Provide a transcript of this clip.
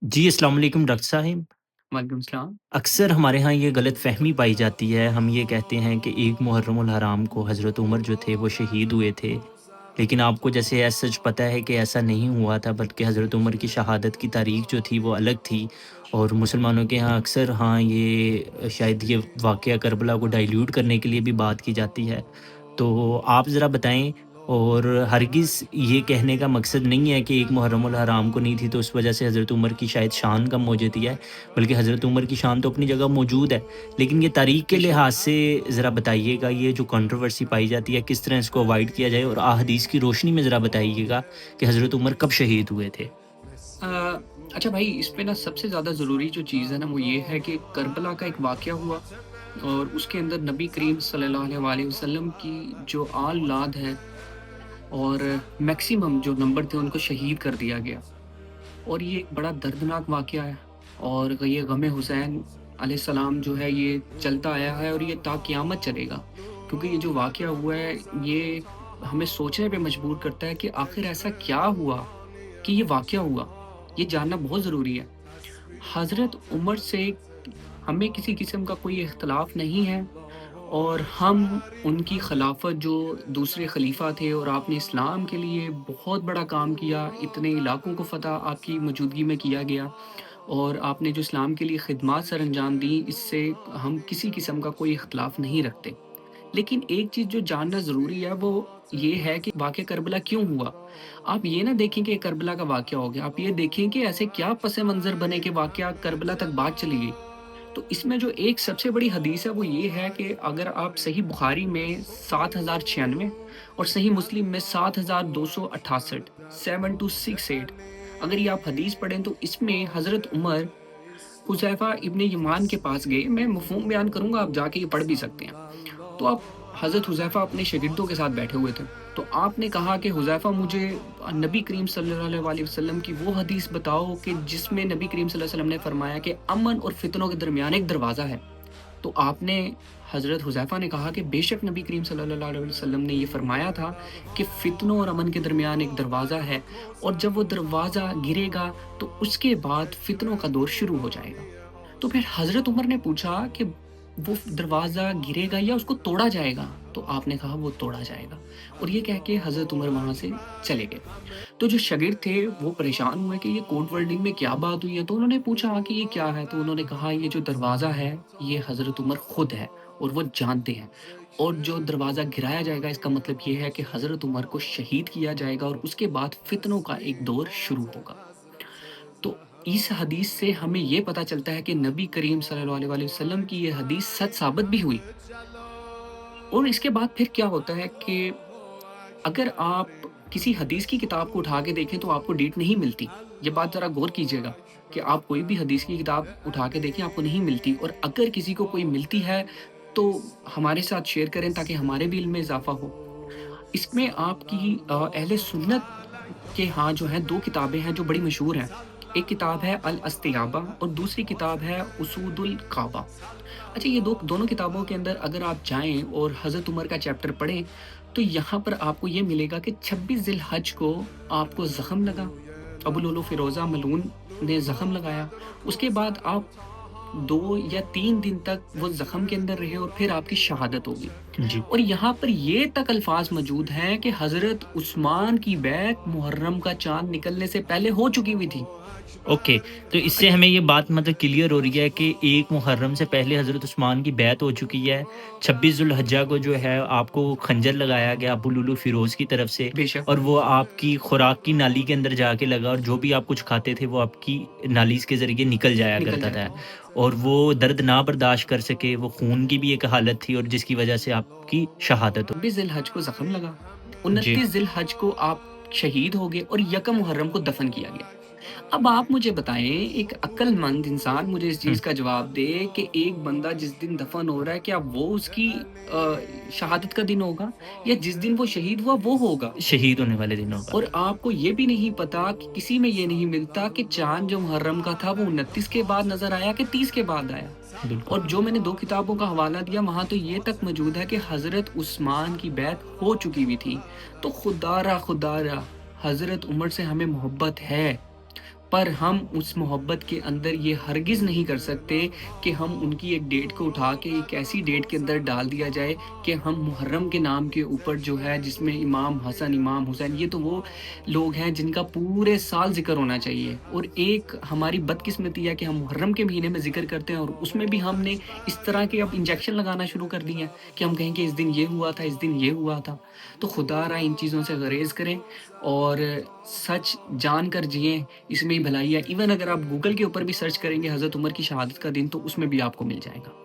जी, अस्सलाम वालेकुम डॉक्टर साहिब। वालेकुम सलाम। अक्सर हमारे यहाँ ये गलत फ़हमी पाई जाती है, हम ये कहते हैं कि 1 मुहर्रम उल हराम को हज़रत उमर जो थे वो शहीद हुए थे। लेकिन आपको जैसे एज़ सच पता है कि ऐसा नहीं हुआ था बल्कि हज़रत उमर की शहादत की तारीख़ जो थी वो अलग थी। और मुसलमानों के यहाँ अक्सर हाँ, ये शायद ये वाक़या करबला को डाइल्यूट करने के लिए भी बात की जाती है। तो आप ज़रा बताएँ। और हरगिज़ ये कहने का मकसद नहीं है कि 1 मुहर्रम उल हराम को नहीं थी तो उस वजह से हज़रत उमर की शायद शान कम हो जाती है, बल्कि हज़रत उमर की शान तो अपनी जगह मौजूद है। लेकिन ये तारीख़ के बेशक। लिहाज से ज़रा बताइएगा, ये जो कंट्रोवर्सी पाई जाती है किस तरह इसको अवॉइड किया जाए, और अहादीस की रोशनी में ज़रा बताइएगा कि हज़रत उमर कब शहीद हुए थे? अ, अच्छा भाई, इस पे ना सबसे ज़्यादा ज़रूरी जो चीज़ है ना वो ये है कि करबला का एक वाक़या हुआ और उसके अंदर नबी करीम सल्लल्लाहु अलैहि वसल्लम की जो औलाद है और मैक्सिमम जो नंबर थे उनको शहीद कर दिया गया। और ये एक बड़ा दर्दनाक वाक़या है और ये गम हुसैन अलैहिस्सलाम जो है ये चलता आया है और ये ता क़यामत चलेगा। क्योंकि ये जो वाक़या हुआ है ये हमें सोचने पे मजबूर करता है कि आखिर ऐसा क्या हुआ कि ये वाक़या हुआ? ये जानना बहुत ज़रूरी है। हज़रत उमर से हमें किसी किस्म का कोई इख्तिलाफ़ नहीं है और हम उनकी खिलाफत जो दूसरे खलीफा थे और आपने इस्लाम के लिए बहुत बड़ा काम किया, इतने इलाकों को फ़तह आपकी मौजूदगी में किया गया और आपने जो इस्लाम के लिए खिदमात सरअंजाम दी, इससे हम किसी किस्म का कोई इख्तिलाफ़ नहीं रखते। लेकिन एक चीज़ जो जानना ज़रूरी है वो ये है कि वाक़या करबला क्यों हुआ? आप ये ना देखें कि करबला का वाक़या हो गया, आप ये देखें कि ऐसे क्या पस मंज़र बने कि वाक़या करबला तक बात चली गई। तो इसमें जो एक सबसे बड़ी हदीस है वो ये है कि अगर आप सही बुखारी में 7096 और सही मुस्लिम में 7268 7268 अगर ये आप हदीस पढ़ें तो इसमें हज़रत उमर हुज़ैफ़ा इब्न यमान के पास गए। मैं मफ़हूम बयान करूँगा, आप जाके ये पढ़ भी सकते हैं। तो आप हज़रत हुज़ैफ़ा अपने शागिर्दों के साथ बैठे हुए थे। तो आपने कहा कि हुज़ैफ़ा मुझे नबी करीम सल्लल्लाहु अलैहि वसल्लम की वो हदीस बताओ कि जिसमें नबी करीम सल्लल्लाहु अलैहि वसल्लम ने फरमाया कि अमन और फ़ितनों के दरमियान एक दरवाज़ा है। तो आपने हज़रत हुज़ैफ़ा ने कहा कि बेशक नबी करीम सल्लल्लाहु अलैहि वसल्लम ने ये फरमाया था कि फ़ितनों और अमन के दरमियान एक दरवाज़ा है और जब वो दरवाज़ा गिरेगा तो उसके बाद फ़ितनों का दौर शुरू हो जाएगा। तो फिर हज़रत उमर ने पूछा कि वो दरवाज़ा गिरेगा या उसको तोड़ा जाएगा? तो आपने कहा वो तोड़ा जाएगा और ये कह के हज़रत उमर वहाँ से चले गए। तो जो शागिर्द थे वो परेशान हुए कि ये कोर्ट वर्ल्डिंग में क्या बात हुई है? तो उन्होंने पूछा कि ये क्या है? तो उन्होंने कहा ये जो दरवाज़ा है ये हज़रत उमर खुद है और वो जानते हैं। और जो दरवाज़ा गिराया जाएगा इसका मतलब ये है कि हज़रत उमर को शहीद किया जाएगा और उसके बाद फ़ितनों का एक दौर शुरू होगा। तो इस हदीस से हमें ये पता चलता है कि नबी करीम सल्लल्लाहु अलैहि वसल्लम की ये हदीस सच साबित भी हुई। और इसके बाद फिर क्या होता है कि अगर आप किसी हदीस की किताब को उठा के देखें तो आपको डेट नहीं मिलती। ये बात ज़रा गौर कीजिएगा कि आप कोई भी हदीस की किताब उठा के देखें, आपको नहीं मिलती और अगर किसी को कोई मिलती है तो हमारे साथ शेयर करें ताकि हमारे भी इल्म में इज़ाफ़ा हो। इसमें आपकी अहले सुन्नत के यहाँ जो हैं 2 किताबें हैं जो बड़ी मशहूर हैं। एक किताब है अल अस्तियाबा और दूसरी किताब है उसूदुल काबा। अच्छा, ये दो दोनों किताबों के अंदर अगर आप जाएँ और हज़रत उमर का चैप्टर पढ़ें, तो यहाँ पर आपको ये मिलेगा कि 26 ज़िलहज को आपको ज़ख्म लगा। अबू लुलु फ़िरोज़ा मलून ने ज़ख्म लगाया। उसके बाद आप 2 या 3 दिन तक वो ज़ख्म के अंदर रहे और फिर आपकी शहादत हो गई। जी। और यहाँ पर ये तक अल्फ़ाज़ मौजूद हैं कि हज़रत उस्मान की बैत मुहर्रम का चाँद निकलने से पहले हो चुकी हुई थी। ओके, तो इससे हमें ये बात मतलब क्लियर हो रही है कि 1 मुहर्रम से पहले हज़रत उस्मान की बैत हो चुकी है। 26 ज़ुल्हज्जा को जो है आपको खंजर लगाया गया अबू लुलु फ़िरोज़ की तरफ से, बेशक। और वो आपकी खुराक की नाली के अंदर जाके लगा और जो भी आप कुछ खाते थे वो आपकी नालीज़ के ज़रिए निकल जाया निकल करता था। जाएगा। और वो दर्द ना बर्दाश्त कर सके, वो खून की भी एक हालत थी और जिसकी वज़ह से आपकी शहादत हो। 26 ज़िलहज को ज़ख्म लगा, जी। 29 ज़िलहज को आप शहीद हो गए और यकम मुहर्रम को दफ़न किया गया। अब आप मुझे बताएँ, एक अक्लमंद इंसान मुझे इस हुँ, चीज़ का जवाब दे कि एक बंदा जिस दिन दफ़न हो रहा है, क्या वो उसकी शहादत का दिन होगा या जिस दिन वो शहीद हुआ वो होगा? शहीद होने वाले दिनों का। और आपको ये भी नहीं पता कि किसी में ये नहीं मिलता कि चाँद जो मुहर्रम का था वो 29 के बाद नज़र आया कि 30 के बाद आया। बिल्कुल। और जो मैंने 2 किताबों का हवाला दिया वहाँ तो ये तक मौजूद है कि हज़रत उस्मान की बैत हो चुकी हुई थी। तो खुदारा खुदारा हज़रत उमर से हमें मोहब्बत है। پر ہم اس محبت کے اندر یہ ہرگز نہیں کر سکتے کہ ہم ان کی ایک ڈیٹ کو اٹھا کے ایک ایسی ڈیٹ کے اندر ڈال دیا جائے کہ ہم محرم کے نام کے اوپر جو ہے جس میں امام حسن امام حسین یہ تو وہ لوگ ہیں جن کا پورے سال ذکر ہونا چاہیے، اور ایک ہماری بدقسمتی ہے کہ ہم محرم کے مہینے میں ذکر کرتے ہیں اور اس میں بھی ہم نے اس طرح کے اب انجیکشن لگانا شروع کر دی ہیں کہ ہم کہیں کہ اس دن یہ ہوا تھا، اس دن یہ ہوا تھا۔ تو خدا را ان چیزوں سے گریز کریں اور سچ جان کر جئیں، اس میں ہی بھلائی ہے۔ ایون اگر آپ گوگل کے اوپر بھی سرچ کریں گے حضرت عمر کی شہادت کا دن تو اس میں بھی آپ کو مل جائے گا۔